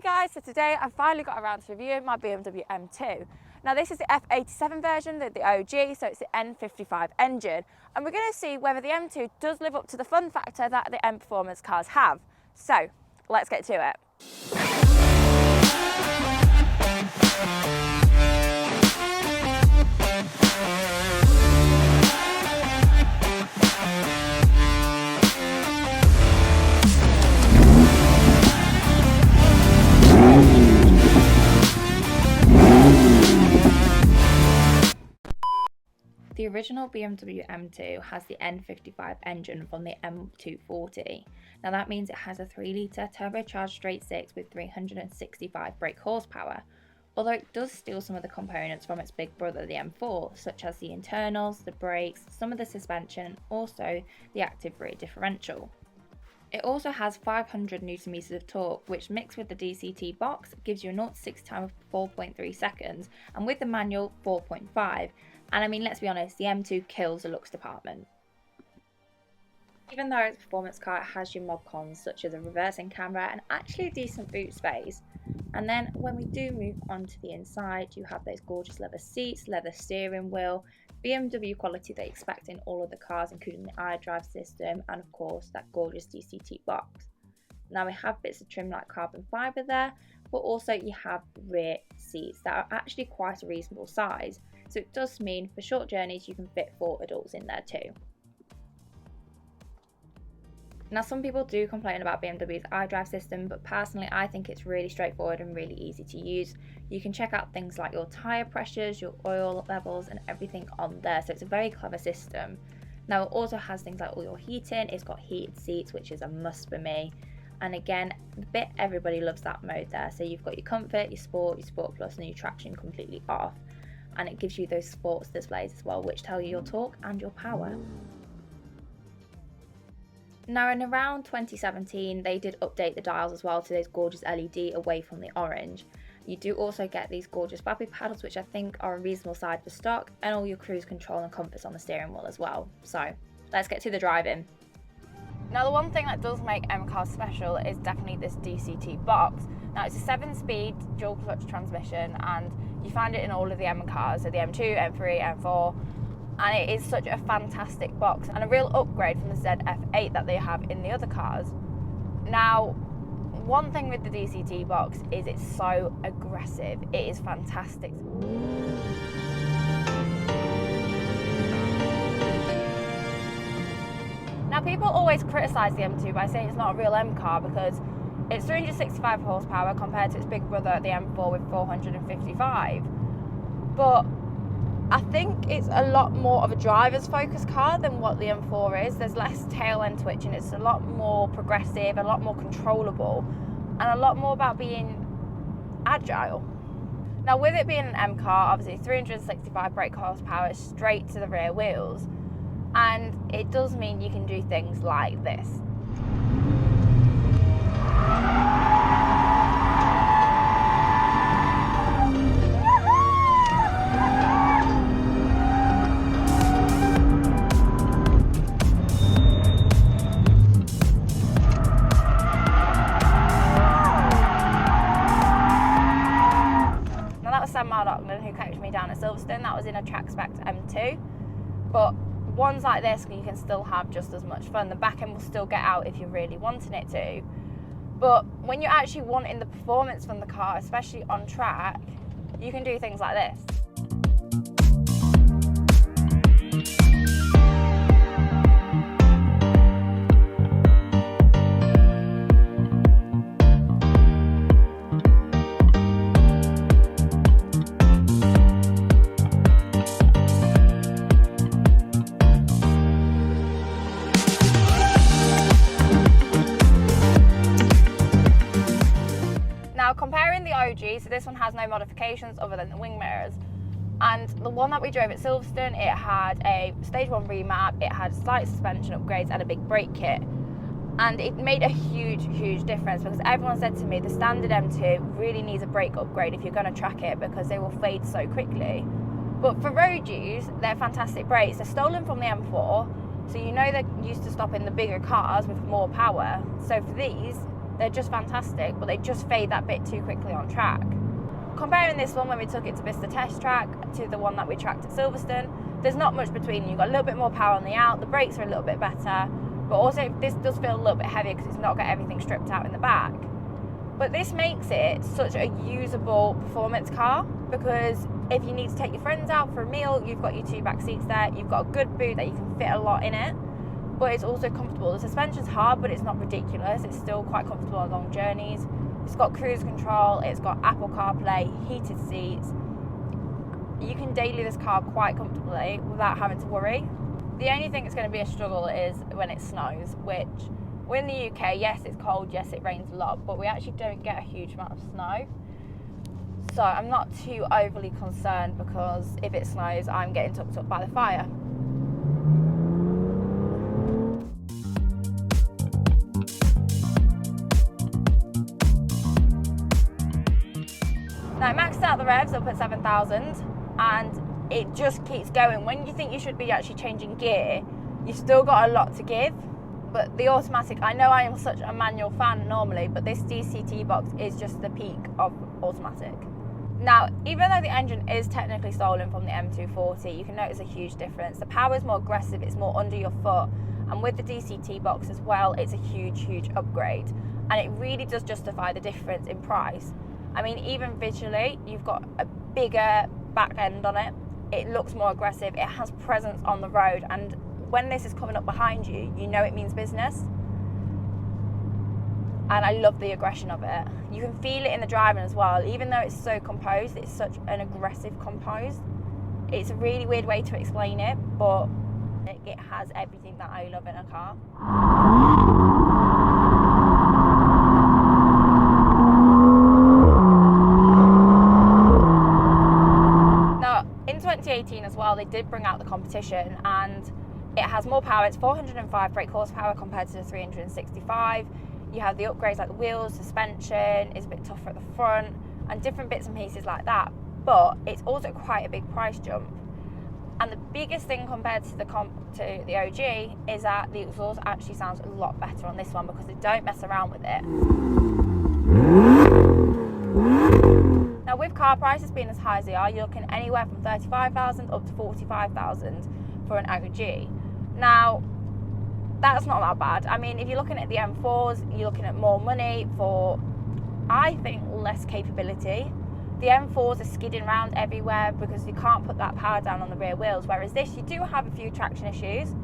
guys, so today I finally got around to reviewing my BMW M2. Now this is the F87 version, the OG, so it's the N55 engine. And we're going to see whether the M2 does live up to the fun factor that the M Performance cars have. So, let's get to it. The original BMW M2 has the N55 engine from the M240. Now that means it has a 3-litre turbocharged straight 6 with 365 brake horsepower, although it does steal some of the components from its big brother the M4, such as the internals, the brakes, some of the suspension and also the active rear differential. It also has 500 Nm of torque, which mixed with the DCT box gives you a 0 to 60 time of 4.3 seconds, and with the manual 4.5. And I mean, let's be honest, the M2 kills the looks department. Even though it's a performance car, it has your mod cons such as a reversing camera and actually a decent boot space. And then when we do move on to the inside, you have those gorgeous leather seats, leather steering wheel, BMW quality that you expect in all of the cars, including the iDrive system and of course that gorgeous DCT box. Now we have bits of trim like carbon fibre there, but also you have rear seats that are actually quite a reasonable size. So it does mean for short journeys you can fit 4 adults in there too. Now some people do complain about BMW's iDrive system, but personally I think it's really straightforward and really easy to use. You can check out things like your tyre pressures, your oil levels and everything on there, so it's a very clever system. Now it also has things like all your heating, it's got heated seats which is a must for me. And again, the bit everybody loves that mode there, so you've got your comfort, your sport plus and your traction completely off. And it gives you those sports displays as well, which tell you your torque and your power. Now in around 2017 they did update the dials as well to those gorgeous LED away from the orange. You do also get these gorgeous baby paddles which I think are a reasonable size for stock, and all your cruise control and comforts on the steering wheel as well. So let's get to the driving. Now the one thing that does make M cars special is definitely this DCT box. Now it's a 7-speed dual clutch transmission and you find it in all of the M cars, so the M2, M3, M4, and it is such a fantastic box and a real upgrade from the ZF8 that they have in the other cars. Now one thing with the DCT box is it's so aggressive, it is fantastic. Now people always criticise the M2 by saying it's not a real M car because it's 365 horsepower compared to its big brother the M4 with 455. But I think it's a lot more of a driver's focused car than what the M4 is. There's less tail end twitching, it's a lot more progressive, a lot more controllable, and a lot more about being agile. Now with it being an M car, obviously 365 brake horsepower straight to the rear wheels, and it does mean you can do things like this. Now that was Sam Mardocklin who coached me down at Silverstone. That was in a track spec M2, but ones like this you can still have just as much fun. The back end will still get out if you're really wanting it to, but when you're actually wanting the performance from the car, especially on track, you can do things like this. Now comparing the OG, so this one has no modifications other than the wing mirrors, and the one that we drove at Silverstone, it had a stage 1 remap, it had slight suspension upgrades and a big brake kit, and it made a huge difference because everyone said to me the standard M2 really needs a brake upgrade if you're going to track it because they will fade so quickly. But for road use, they're fantastic brakes. They're stolen from the M4, so you know they're used to stopping the bigger cars with more power, so for these They're just fantastic, but they just fade that bit too quickly on track. Comparing this one when we took it to Bicester Test Track to the one that we tracked at Silverstone, there's not much between. You've got a little bit more power on the out, the brakes are a little bit better, but also this does feel a little bit heavier because it's not got everything stripped out in the back. But this makes it such a usable performance car, because if you need to take your friends out for a meal, you've got your 2 back seats there, you've got a good boot that you can fit a lot in it, but it's also comfortable. The suspension's hard, but it's not ridiculous. It's still quite comfortable on long journeys. It's got cruise control, it's got Apple CarPlay, heated seats. You can daily this car quite comfortably without having to worry. The only thing that's going to be a struggle is when it snows, which we're in the UK, yes it's cold, yes it rains a lot, but we actually don't get a huge amount of snow. So I'm not too overly concerned, because if it snows, I'm getting tucked up by the fire. Now, I maxed out the revs up at 7,000 and it just keeps going. When you think you should be actually changing gear, you've still got a lot to give. But the automatic, I know I am such a manual fan normally, but this DCT box is just the peak of automatic. Now, even though the engine is technically stolen from the M240, you can notice a huge difference. The power is more aggressive, it's more under your foot, and with the DCT box as well, it's a huge, huge upgrade. And it really does justify the difference in price. I mean, even visually, you've got a bigger back end on it. It looks more aggressive. It has presence on the road. And when this is coming up behind you, you know it means business. And I love the aggression of it. You can feel it in the driving as well. Even though it's so composed, it's such an aggressive composed. It's a really weird way to explain it, but it has everything that I love in a car. In 2018 as well, they did bring out the competition, and it has more power. It's 405 brake horsepower compared to the 365. You have the upgrades like the wheels, suspension is a bit tougher at the front, and different bits and pieces like that. But it's also quite a big price jump. And the biggest thing compared to the OG is that the exhaust actually sounds a lot better on this one, because they don't mess around with it. Now, with car prices being as high as they are, you're looking anywhere from 35,000 up to 45,000 for an OG. Now, that's not that bad. I mean, if you're looking at the M4s, you're looking at more money for, I think, less capability. The M4s are skidding around everywhere because you can't put that power down on the rear wheels, whereas this, you do have a few traction issues.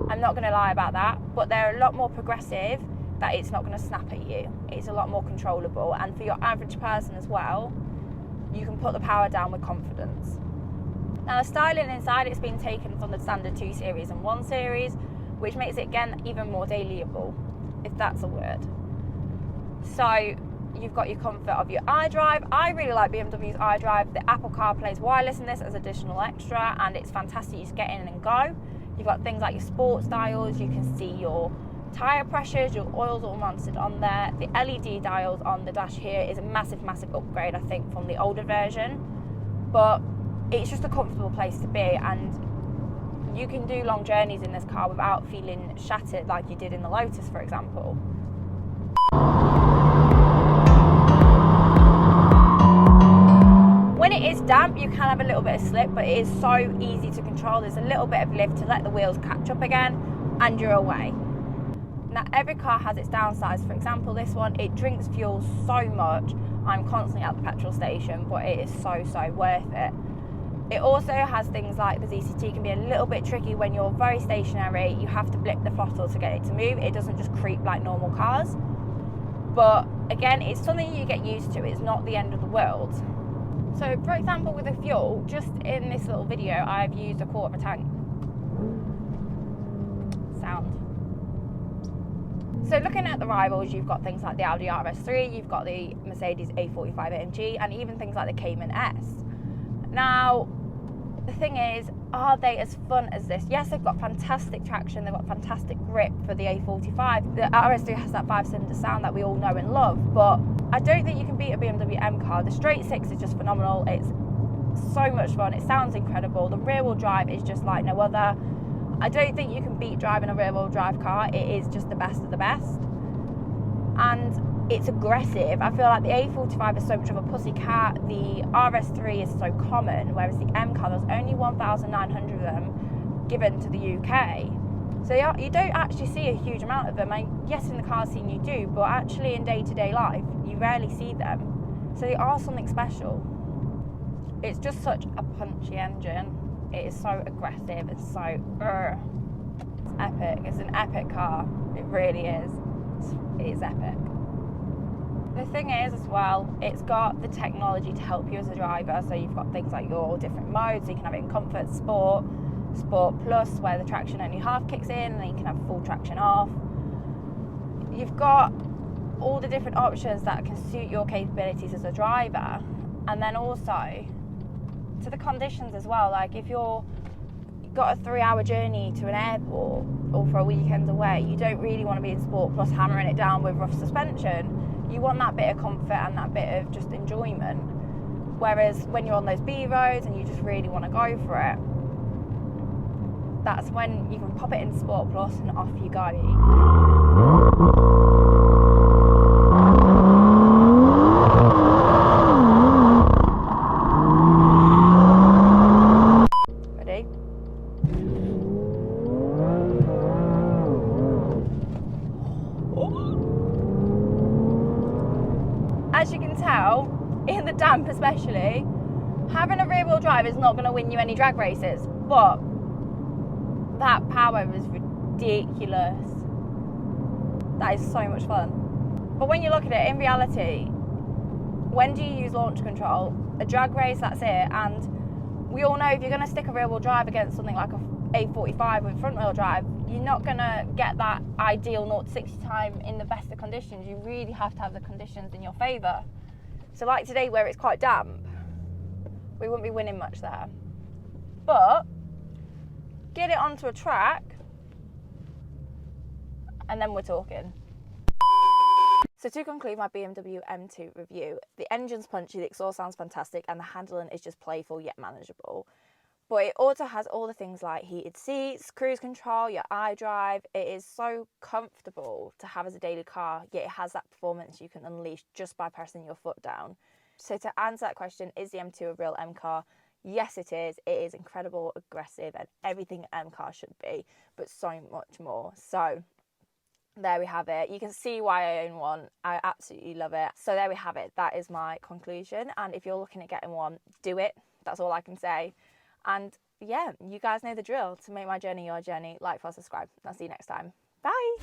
I'm not going to lie about that, but they're a lot more progressive, that it's not going to snap at you. It's a lot more controllable, and for your average person as well, you can put the power down with confidence. Now, the styling inside, it's been taken from the standard 2 Series and 1 Series, which makes it, again, even more dailyable, if that's a word. So you've got your comfort of your iDrive. I really like BMW's iDrive. The Apple CarPlay is wireless in this as additional extra, and it's fantastic. You just get in and go. You've got things like your sports dials. You can see your tyre pressures, your oils all monitored on there. The LED dials on the dash here is a massive, massive upgrade, I think, from the older version. But it's just a comfortable place to be, and you can do long journeys in this car without feeling shattered like you did in the Lotus, for example. When it is damp, you can have a little bit of slip, but it is so easy to control. There's a little bit of lift to let the wheels catch up again, and you're away. Now, every car has its downsides. For example, this one, it drinks fuel so much. I'm constantly at the petrol station, but it is so, so worth it. It also has things like the DCT can be a little bit tricky when you're very stationary. You have to blip the throttle to get it to move. It doesn't just creep like normal cars. But again, it's something you get used to. It's not the end of the world. So, for example, with the fuel, just in this little video, I've used a quarter of a tank. Sound. So looking at the rivals, you've got things like the Audi RS3, you've got the Mercedes A45 AMG, and even things like the Cayman S. Now, the thing is, are they as fun as this? Yes, they've got fantastic traction, they've got fantastic grip for the A45. The RS3 has that 5-cylinder sound that we all know and love, but I don't think you can beat a BMW M car. The straight six is just phenomenal. It's so much fun. It sounds incredible. The rear wheel drive is just like no other. I don't think you can beat driving a rear wheel drive car. It is just the best of the best. And it's aggressive. I feel like the A45 is so much of a pussycat. The RS3 is so common, whereas the M car, there's only 1,900 of them given to the UK. So you don't actually see a huge amount of them. Yes, in the car scene you do, but actually in day-to-day life, you rarely see them. So they are something special. It's just such a punchy engine. It is so aggressive. It's so, it's epic. It's an epic car. It really is. It is epic. The thing is as well, it's got the technology to help you as a driver. So you've got things like your different modes. So you can have it in comfort, sport, sport plus, where the traction only half kicks in, and then you can have full traction off. You've got all the different options that can suit your capabilities as a driver. And then also to the conditions as well. Like if you've got a 3-hour journey to an airport or for a weekend away, you don't really want to be in sport plus hammering it down with rough suspension. You want that bit of comfort and that bit of just enjoyment. Whereas when you're on those B roads and you just really want to go for it, that's when you can pop it in Sport Plus and off you go. Ready? As you can tell, in the damp especially, having a rear wheel drive is not going to win you any drag races, but that power is ridiculous. That is so much fun. But when you look at it, in reality, when do you use launch control? A drag race, that's it. And we all know if you're going to stick a rear wheel drive against something like a A45 with front wheel drive, you're not going to get that ideal 0 to 60 time in the best of conditions. You really have to have the conditions in your favour. So like today where it's quite damp, we wouldn't be winning much there. But get it onto a track and then we're talking. So to conclude my BMW M2 review, the engine's punchy, the exhaust sounds fantastic, and the handling is just playful yet manageable. But it also has all the things like heated seats, cruise control, your iDrive. It is so comfortable to have as a daily car, yet it has that performance you can unleash just by pressing your foot down. So to answer that question, is the M2 a real M car? Yes, it is. It is incredible, aggressive, and everything an M car should be, but so much more. So there we have it. You can see why I own one. I absolutely love it. So there we have it. That is my conclusion. And if you're looking at getting one, do it. That's all I can say. And yeah, you guys know the drill. To make my journey your journey, like, follow, subscribe. I'll see you next time. Bye.